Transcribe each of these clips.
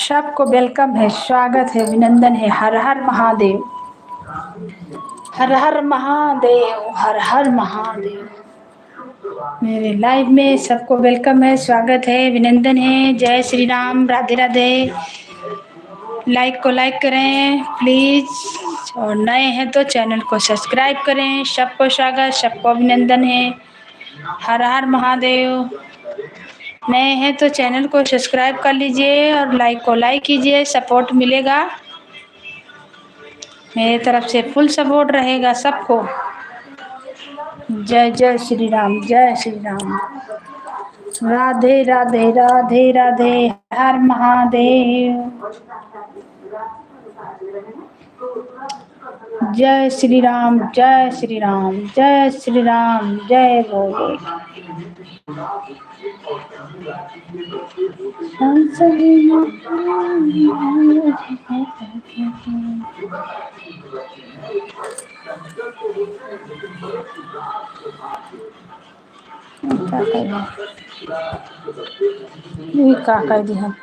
सबको वेलकम है, स्वागत है, अभिनंदन है। हर हर महादेव, हर हर महादेव, हर हर महादेव। मेरे लाइव में सबको वेलकम है, स्वागत है, अभिनंदन है। जय श्री राम, राधे राधे। लाइक को लाइक करें प्लीज, और नए हैं तो चैनल को सब्सक्राइब करें। सबको स्वागत, सबको अभिनंदन है। हर हर महादेव। नए हैं तो चैनल को सब्सक्राइब कर लीजिए और लाइक को लाइक कीजिए, सपोर्ट मिलेगा। मेरे तरफ से फुल सपोर्ट रहेगा सबको। जय जय श्री राम, जय श्री राम। राधे राधे, राधे राधे, हर महादेव। जय श्री राम, जय श्री राम, जय श्री राम, जय भोले। का कर दी हम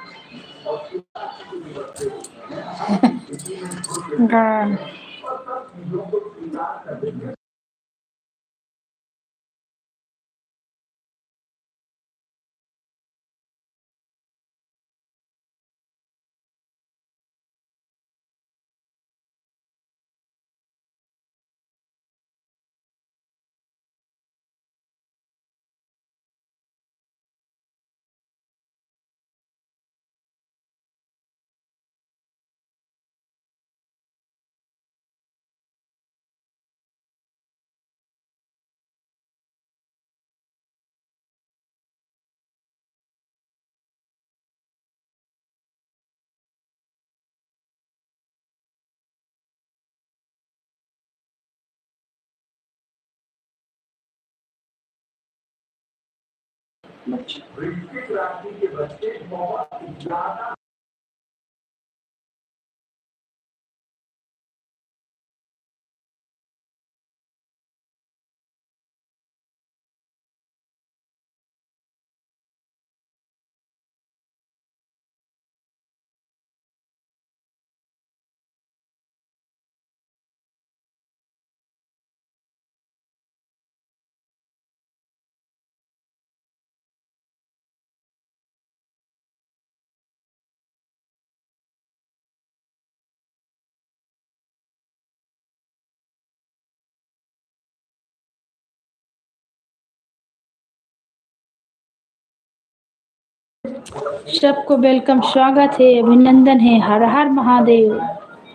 सबको वेलकम, स्वागत है, अभिनंदन है। हर हर महादेव,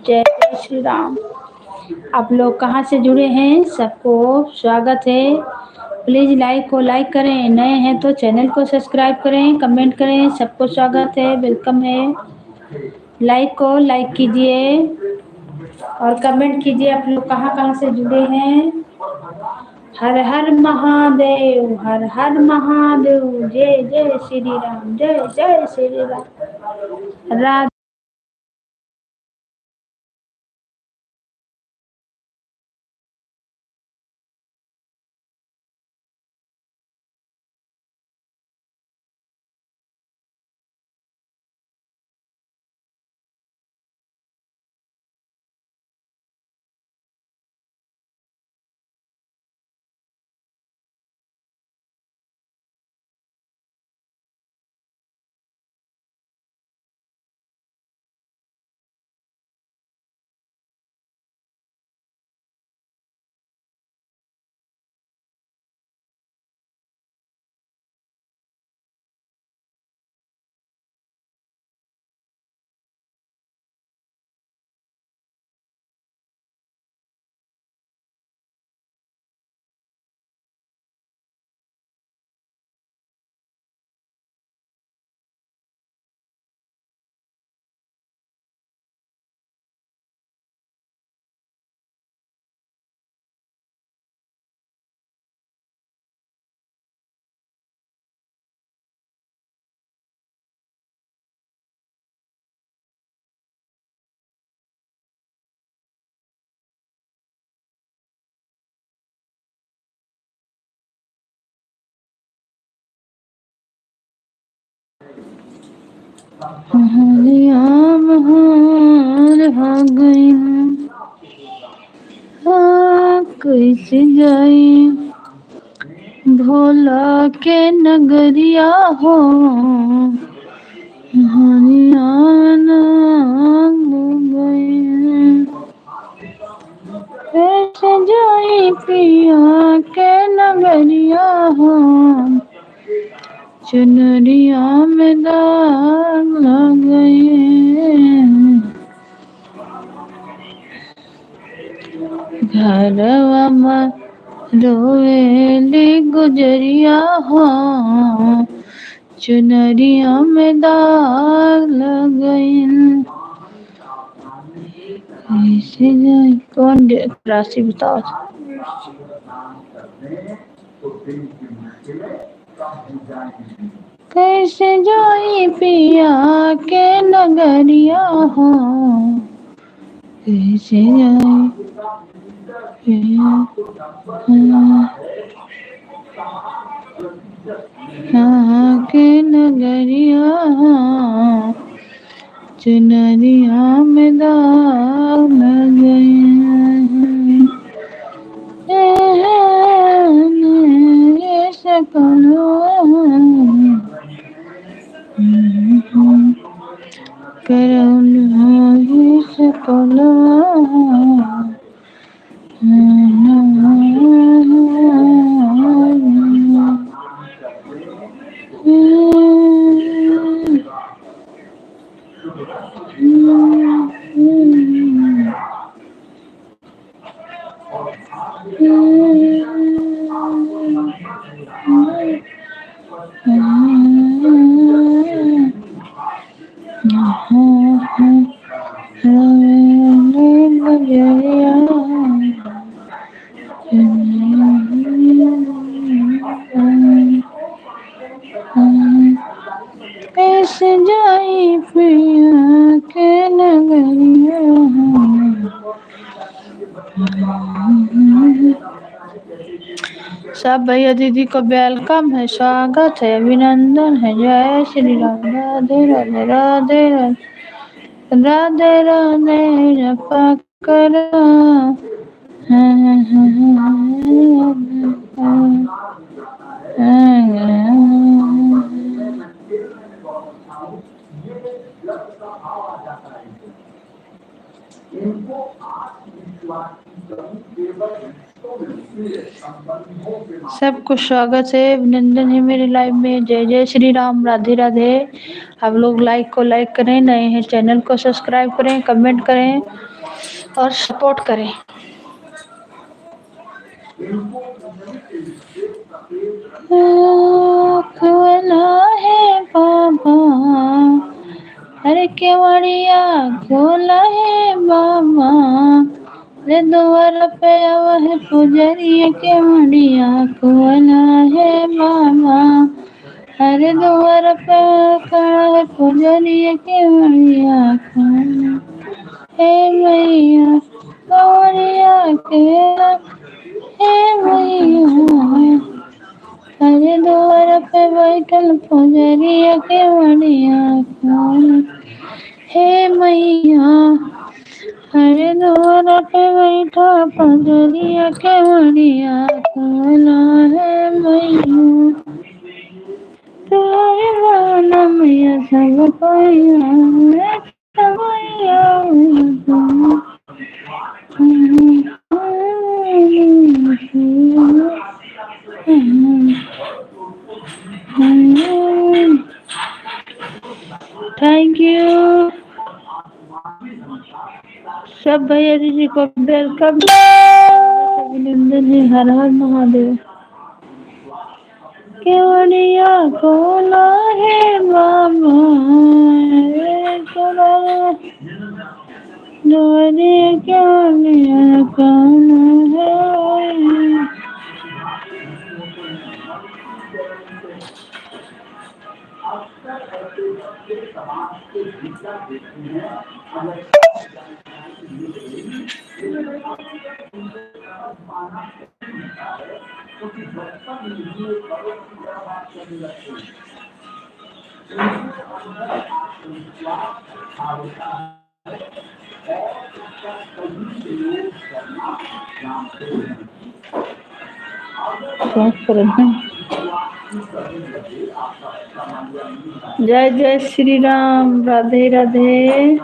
जय जय श्री राम। आप लोग कहाँ से जुड़े हैं, सबको स्वागत है। प्लीज लाइक को लाइक करें, नए हैं तो चैनल को सब्सक्राइब करें, कमेंट करें। सबको स्वागत है, वेलकम है। लाइक को लाइक कीजिए और कमेंट कीजिए आप लोग कहाँ कहाँ से जुड़े हैं। हर हर महादेव, हर हर महादेव। जय जय श्री राम, जय जय श्री राम। राधे। हरियाम हार हो गई कैसे जाई भोला के नगरिया हो हरियाणा हो गई कैसे जाई पिया के नगरिया हो चुनरिया में दाग लग गए घरवा में रोएली गुजरिया हो चुनरिया में दाग लग गई कैसे जाए कौन राशि बताओ कैसे जाई पिया के नगरिया हो कैसे जाई पिया के नगरिया हो चुनरिया में दाग लग गई सकलो करौन ही सकलो कैसे जाई पिया के नगरिया सब भैया दीदी को वेलकम है स्वागत है अभिनंदन है जय श्री राम राधे राधे राधे राधे राधे राधे जपा करो सबको स्वागत है अभिनंदन है मेरे लाइव में जय जय श्री राम राधे राधे। आप लोग लाइक को लाइक करें, नए हैं चैनल को सब्सक्राइब करें, कमेंट करें और सपोर्ट करें। खोला है बाबा अरे केवड़िया खोला है बाबा रे द्वार पे वह पुजरिया केवड़िया खोला है बाबा अरे द्वार पे खड़ा है पुजरिया केवड़िया खोला हे मैया केवड़िया के हे मैया अरे द्वार पे बैठल पुजरिया केवड़िया खोला हे मैया अरे द्वार पे बैठा पुजरिया केवड़िया खोला है मैया तुम्हारे गाना मैया सब कोई थैंक यू सब भैया दीदी को वेलकम अभिनंदन है। हर हर महादेव। केवड़िया खोला है बाबा केवड़िया कौन है जय जय श्री राम, राधे राधे।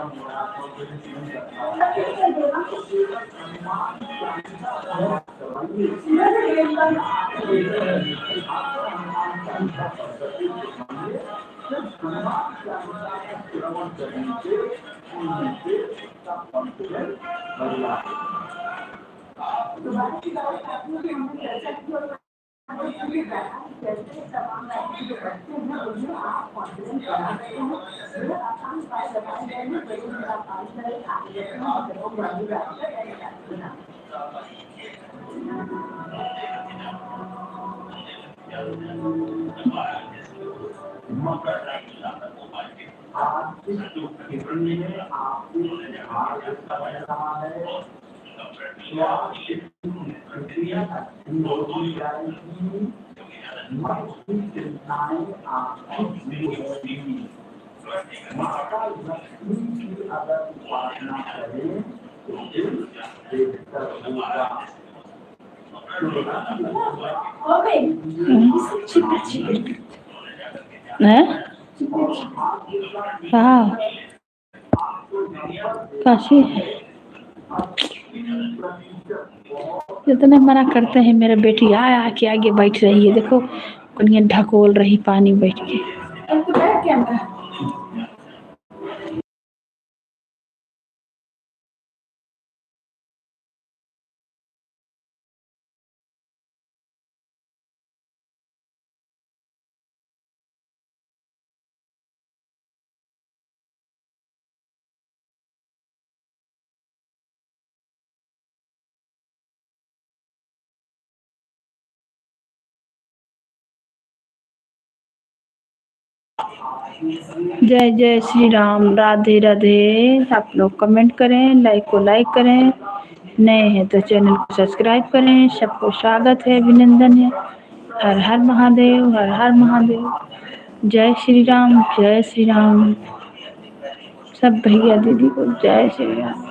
हाँ काशी इतने मना करते हैं, मेरा बेटी आ के आगे बैठ रही है, देखो कनिया ढकोल रही पानी बैठ के। जय जय श्री राम, राधे राधे। आप लोग कमेंट करें, लाइक को लाइक करें, नए हैं तो चैनल को सब्सक्राइब करें। सबको स्वागत है, अभिनंदन है। हर हर महादेव, हर हर महादेव। जय श्री राम, जय श्री राम। सब भैया दीदी को जय श्री राम।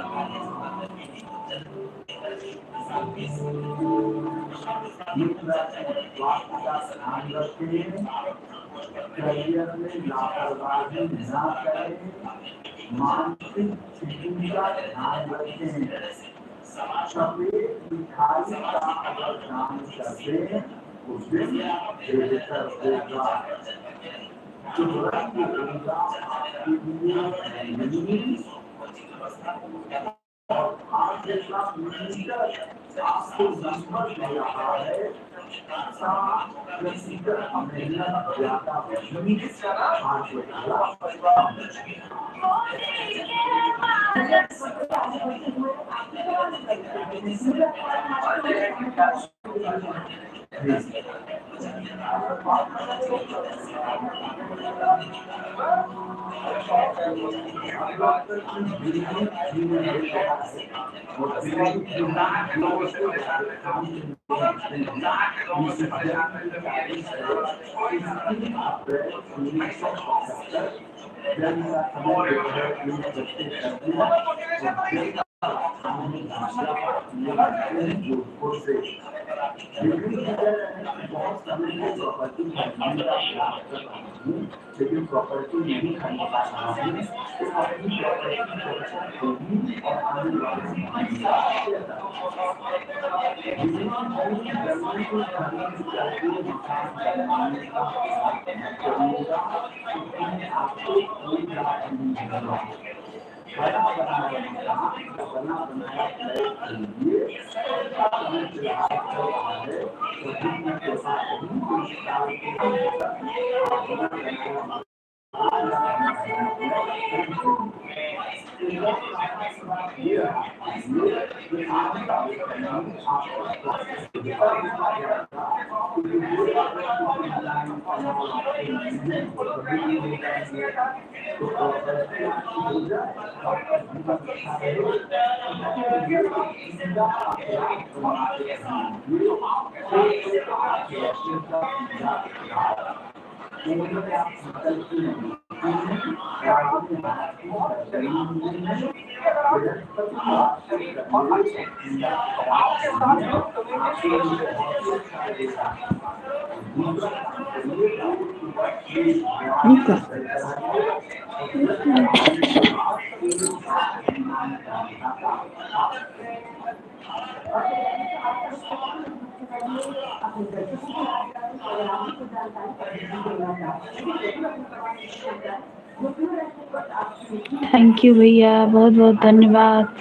थैंक यू भैया, बहुत बहुत धन्यवाद।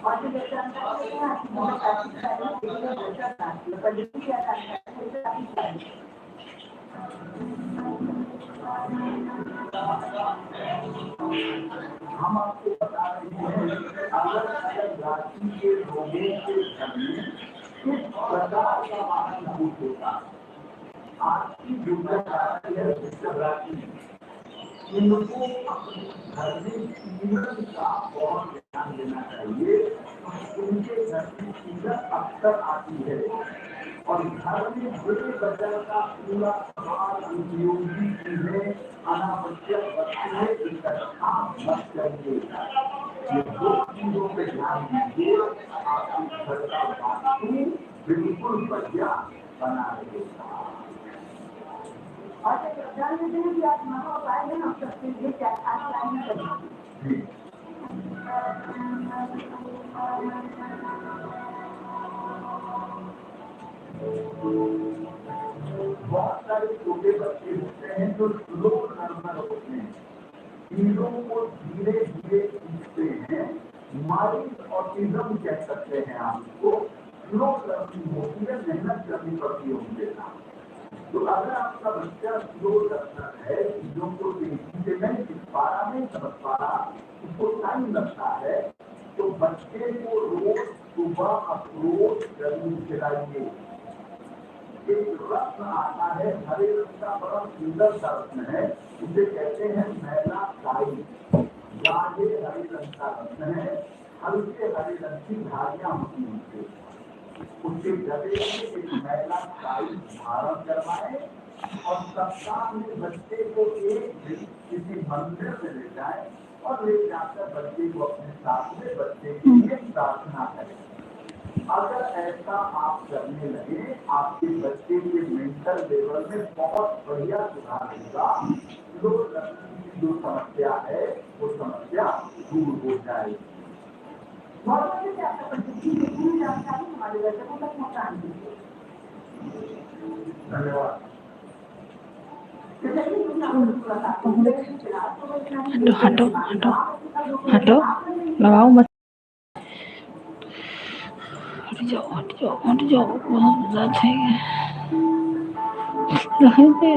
हम आपको बता रहे हैं अलग अलग राशि के लोगों के घर में किस प्रकार का महाभूत होता है। आपकी जो राशि है वृषभ राशि, इनको अपने घर में जीवन का बहुत ध्यान देना चाहिए। उनके घर में सीजन अक्सर आती है और घर में बड़े बदल का पूरा समाज उपयोगी चीजें अनावश्यक वस्तुएं इकट्ठा मत करिए। ये दो चीजों पे ध्यान दीजिए, आपके घर का वास्तु बिल्कुल बढ़िया बना रहेगा। और जानते हैं कि आप मनो पाएंगे ना सबके लिए क्या आसान करेंगे। बहुत सारे छोटे बच्चे होते हैं जो स्लो लर्नर होते हैं, चीजों को धीरे धीरे सीखते हैं। माइल्ड ऑटिज्म कह सकते हैं आपको। स्लो लर्निंग होती है, मेहनत करनी पड़ती है उनके साथ। तो अगर आपका बच्चा स्लो लर्नर है, चीजों को तेजी से नहीं सीख पा रहा, नहीं समझ पा रहा, उसको टाइम लगता है, तो बच्चे को रोज सुबह अप्रोच जरूर खिलाइए। एक रत्न आता है, हरे रंग का बड़ा सुंदर सा रत्न है, उसे कहते हैं मैला काई। गाढ़े हरे रंग का रत्न है, हल्के हरे रंग की धारियां होती हैं। उसके गले में एक मैला काई धारण करवाए और सप्ताह में बच्चे को एक दिन किसी मंदिर में ले जाए और ले जाकर बच्चे को अपने साथ में बच्चे के लिए प्रार्थना करें। अगर ऐसा आप करने लगे, आपके बच्चे के मेंटल लेवल में बहुत बढ़िया सुधार होगा। लोग की जो समस्या है वो समस्या दूर हो जाएगी। हमारे दर्शकों तक पहुंचाने के लिए धन्यवाद। हटो हटो हटो, लगाओ मत, हट जाओ हट जाओ हट जाओ, बहुत ज्यादा है, रहने दे।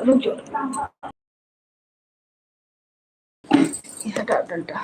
रुक जाओ, हटा डंडा।